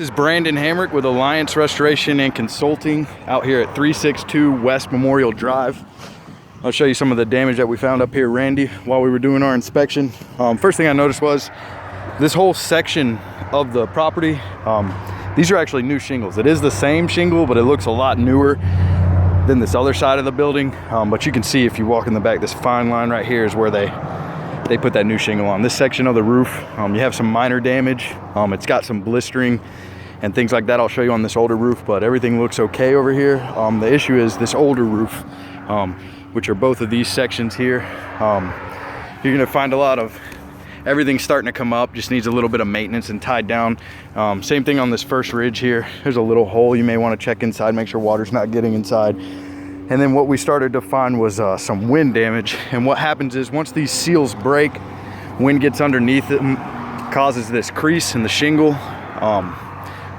This is Brandon Hamrick with Alliance Restoration and Consulting out here at 362 West Memorial Drive. I'll show you some of the damage that we found up here, Randy, while we were doing our inspection. First thing I noticed was this whole section of the property, these are actually new shingles. It is the same shingle, but it looks a lot newer than this other side of the building. But you can see if you walk in the back, this fine line right here is where they put that new shingle on. This section of the roof, you have some minor damage. It's got some blistering and things like that. I'll show you on this older roof, but everything looks okay over here. The issue is this older roof, which are both of these sections here. You're gonna find a lot of everything starting to come up, just needs a little bit of maintenance and tied down. Same thing on this first ridge here. There's a little hole you may want to check inside, make sure water's not getting inside. And then what we started to find was some wind damage. And what happens is once these seals break, wind gets underneath it, causes this crease in the shingle.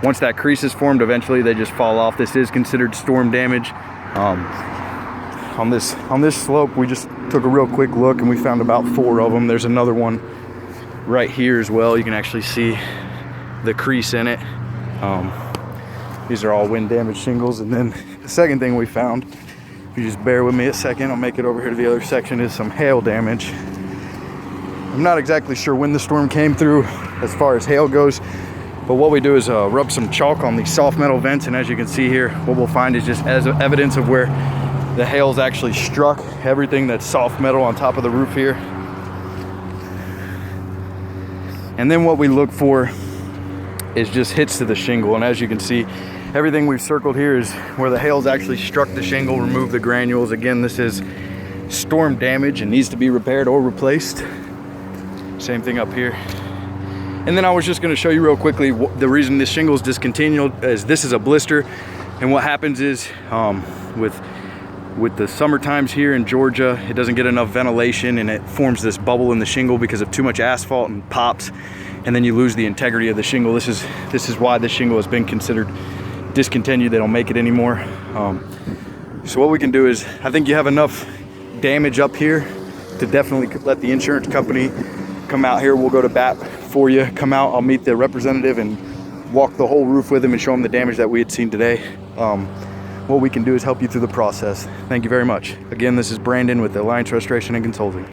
Once that crease is formed, eventually they just fall off. This is considered storm damage. On this slope, we just took a real quick look and we found about 4 of them. There's another one right here as well. You can actually see the crease in it. These are all wind damaged shingles. And then the second thing we found, if you just bear with me a second, I'll make it over here to the other section, is some hail damage. I'm not exactly sure when the storm came through as far as hail goes, but what we do is rub some chalk on these soft metal vents, and as you can see here, what we'll find is just as evidence of where the hail's actually struck everything that's soft metal on top of the roof here. And then what we look for is just hits to the shingle, and as you can see, everything we've circled here is where the hail's actually struck the shingle, remove the granules. Again, this is storm damage and needs to be repaired or replaced. Same thing up here. And then I was just going to show you real quickly the reason this shingle is discontinued is this is a blister. And what happens is with the summer times here in Georgia, it doesn't get enough ventilation and it forms this bubble in the shingle because of too much asphalt and pops, and then you lose the integrity of the shingle. This is why this shingle has been considered discontinued. They don't make it anymore. So what we can do is, I think you have enough damage up here to definitely let the insurance company come out here. We'll go to bat for you. Come out, I'll meet the representative and walk the whole roof with him and show him the damage that we had seen today. What we can do is help you through the process. Thank you very much. Again, this is Brandon with Alliance Restoration and Consulting.